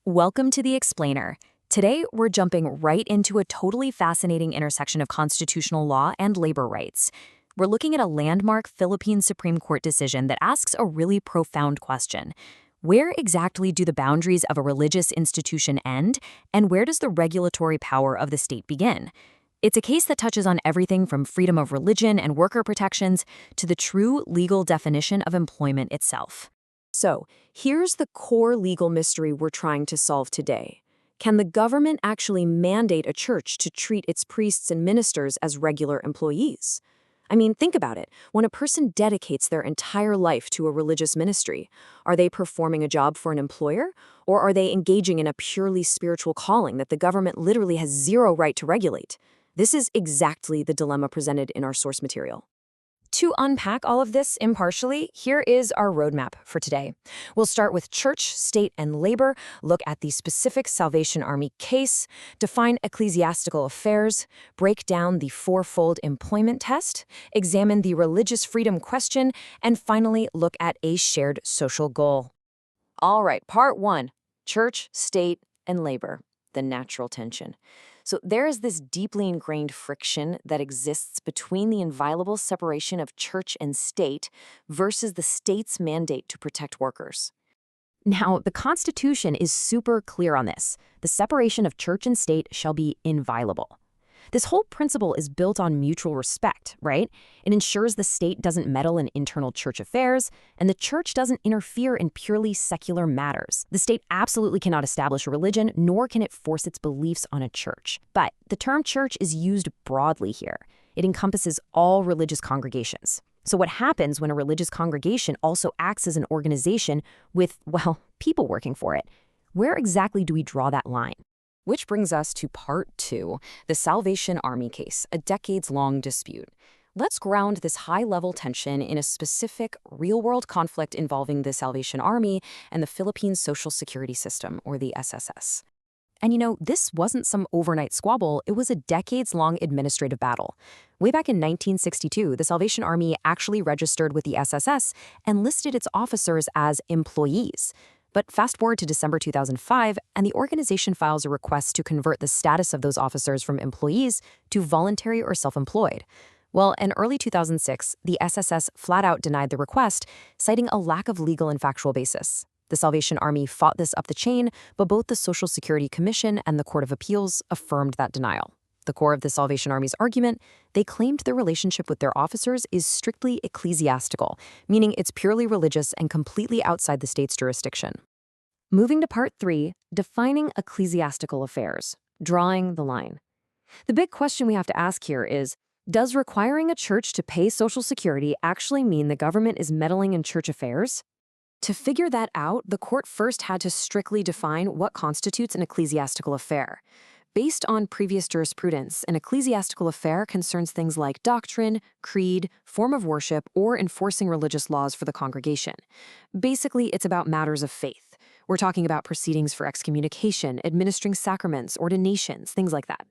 Welcome to The Explainer. Today, we're jumping right into a totally fascinating intersection of constitutional law and labor rights. We're looking at a landmark Philippine Supreme Court decision that asks a really profound question. Where exactly do the boundaries of a religious institution end, and where does the regulatory power of the state begin? It's a case that touches on everything from freedom of religion and worker protections to the true legal definition of employment itself. So, here's the core legal mystery we're trying to solve today. Can the government actually mandate a church to treat its priests and ministers as regular employees? I mean, think about it. When a person dedicates their entire life to a religious ministry, are they performing a job for an employer, or are they engaging in a purely spiritual calling that the government literally has zero right to regulate? This is exactly the dilemma presented in our source material. To unpack all of this impartially, here is our roadmap for today. We'll start with church, state, and labor, look at the specific Salvation Army case, define ecclesiastical affairs, break down the fourfold employment test, examine the religious freedom question, and finally look at a shared social goal. All right, part one, church, state, and labor, the natural tension. So there is this deeply ingrained friction that exists between the inviolable separation of church and state versus the state's mandate to protect workers. Now, the Constitution is super clear on this. The separation of church and state shall be inviolable. This whole principle is built on mutual respect, right? It ensures the state doesn't meddle in internal church affairs, and the church doesn't interfere in purely secular matters. The state absolutely cannot establish a religion, nor can it force its beliefs on a church. But the term church is used broadly here. It encompasses all religious congregations. So what happens when a religious congregation also acts as an organization with, well, people working for it? Where exactly do we draw that line? Which brings us to part two, the Salvation Army case, a decades-long dispute. Let's ground this high-level tension in a specific real-world conflict involving the Salvation Army and the Philippine Social Security System, or the SSS. And this wasn't some overnight squabble, it was a decades-long administrative battle. Way back in 1962, the Salvation Army actually registered with the SSS and listed its officers as employees. But fast forward to December 2005, and the organization files a request to convert the status of those officers from employees to voluntary or self-employed. Well, in early 2006, the SSS flat out denied the request, citing a lack of legal and factual basis. The Salvation Army fought this up the chain, but both the Social Security Commission and the Court of Appeals affirmed that denial. The core of the Salvation Army's argument, they claimed the relationship with their officers is strictly ecclesiastical, meaning it's purely religious and completely outside the state's jurisdiction. Moving to part three, defining ecclesiastical affairs, drawing the line. The big question we have to ask here is, does requiring a church to pay Social Security actually mean the government is meddling in church affairs? To figure that out, the court first had to strictly define what constitutes an ecclesiastical affair. Based on previous jurisprudence, an ecclesiastical affair concerns things like doctrine, creed, form of worship, or enforcing religious laws for the congregation. Basically, it's about matters of faith. We're talking about proceedings for excommunication, administering sacraments, ordinations, things like that.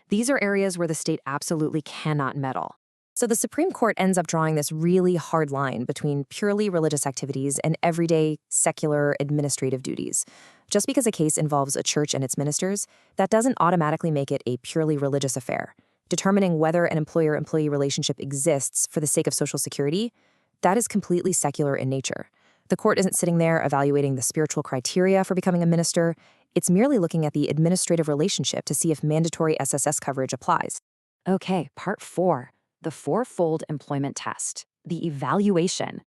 These are areas where the state absolutely cannot meddle. So the Supreme Court ends up drawing this really hard line between purely religious activities and everyday, secular, administrative duties. Just because a case involves a church and its ministers, that doesn't automatically make it a purely religious affair. Determining whether an employer-employee relationship exists for the sake of Social Security, that is completely secular in nature. The court isn't sitting there evaluating the spiritual criteria for becoming a minister. It's merely looking at the administrative relationship to see if mandatory SSS coverage applies. Okay, part four. The fourfold employment test, the evaluation.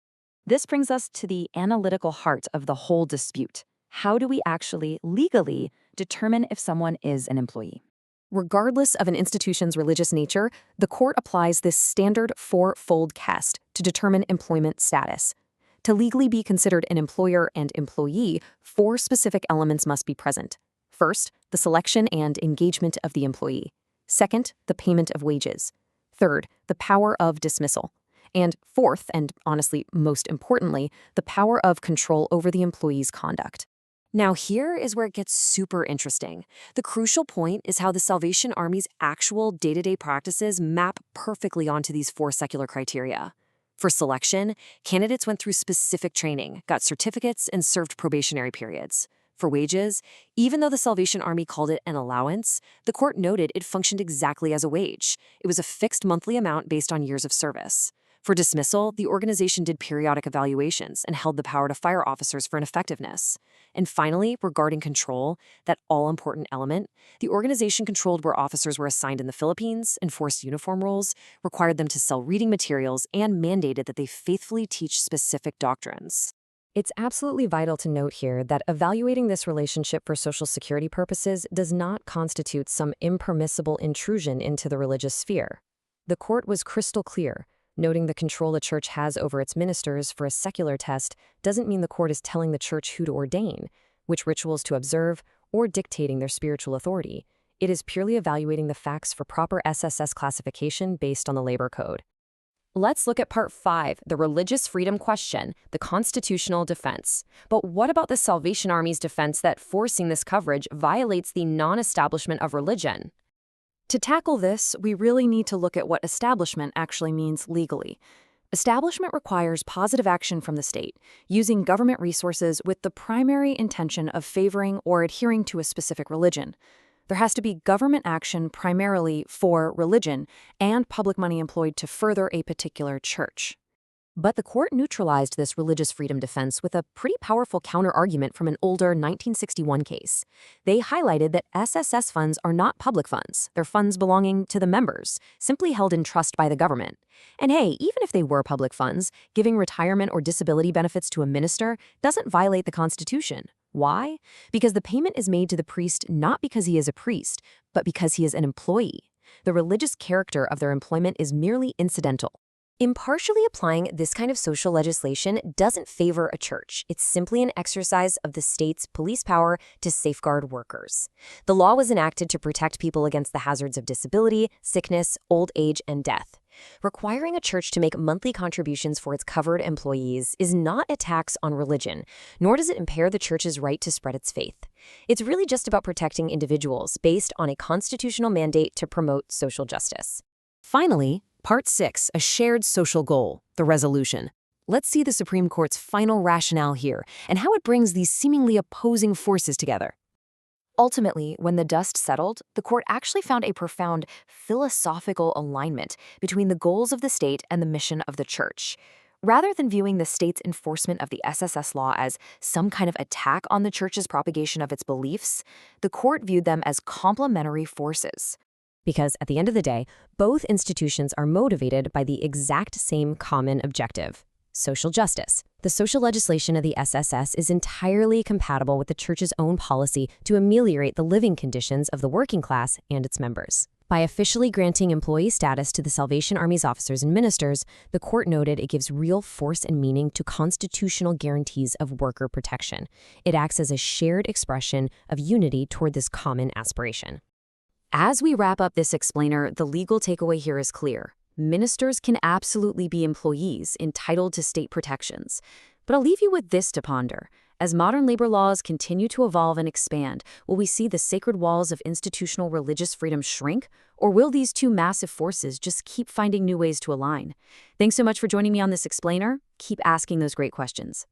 This brings us to the analytical heart of the whole dispute. How do we actually, legally, determine if someone is an employee? Regardless of an institution's religious nature, the court applies this standard fourfold test to determine employment status. To legally be considered an employer and employee, four specific elements must be present. First, the selection and engagement of the employee. Second, the payment of wages. Third, the power of dismissal. And fourth, and honestly most importantly, the power of control over the employee's conduct. Now here is where it gets super interesting. The crucial point is how the Salvation Army's actual day-to-day practices map perfectly onto these four secular criteria. For selection, candidates went through specific training, got certificates, and served probationary periods. For wages, even though the Salvation Army called it an allowance, the court noted it functioned exactly as a wage. It was a fixed monthly amount based on years of service. For dismissal, the organization did periodic evaluations and held the power to fire officers for ineffectiveness. And finally, regarding control, that all-important element, the organization controlled where officers were assigned in the Philippines, enforced uniform roles, required them to sell reading materials, and mandated that they faithfully teach specific doctrines. It's absolutely vital to note here that evaluating this relationship for Social Security purposes does not constitute some impermissible intrusion into the religious sphere. The court was crystal clear. Noting the control a church has over its ministers for a secular test doesn't mean the court is telling the church who to ordain, which rituals to observe, or dictating their spiritual authority. It is purely evaluating the facts for proper SSS classification based on the labor code. Let's look at Part 5, the religious freedom question, the constitutional defense. But what about the Salvation Army's defense that forcing this coverage violates the non-establishment of religion? To tackle this, we really need to look at what establishment actually means legally. Establishment requires positive action from the state, using government resources with the primary intention of favoring or adhering to a specific religion. There has to be government action primarily for religion and public money employed to further a particular church. But the court neutralized this religious freedom defense with a pretty powerful counter-argument from an older 1961 case. They highlighted that SSS funds are not public funds. They're funds belonging to the members, simply held in trust by the government. And hey, even if they were public funds, giving retirement or disability benefits to a minister doesn't violate the Constitution. Why? Because the payment is made to the priest not because he is a priest, but because he is an employee. The religious character of their employment is merely incidental. Impartially applying this kind of social legislation doesn't favor a church. It's simply an exercise of the state's police power to safeguard workers. The law was enacted to protect people against the hazards of disability, sickness, old age, and death. Requiring a church to make monthly contributions for its covered employees is not a tax on religion, nor does it impair the church's right to spread its faith. It's really just about protecting individuals based on a constitutional mandate to promote social justice. Finally, Part 6, a shared social goal, the resolution. Let's see the Supreme Court's final rationale here and how it brings these seemingly opposing forces together. Ultimately, when the dust settled, the court actually found a profound philosophical alignment between the goals of the state and the mission of the church. Rather than viewing the state's enforcement of the SSS law as some kind of attack on the church's propagation of its beliefs, the court viewed them as complementary forces. Because at the end of the day, both institutions are motivated by the exact same common objective: social justice. The social legislation of the SSS is entirely compatible with the church's own policy to ameliorate the living conditions of the working class and its members. By officially granting employee status to the Salvation Army's officers and ministers, the court noted it gives real force and meaning to constitutional guarantees of worker protection. It acts as a shared expression of unity toward this common aspiration. As we wrap up this explainer, the legal takeaway here is clear. Ministers can absolutely be employees entitled to state protections. But I'll leave you with this to ponder. As modern labor laws continue to evolve and expand, will we see the sacred walls of institutional religious freedom shrink? Or will these two massive forces just keep finding new ways to align? Thanks so much for joining me on this explainer. Keep asking those great questions.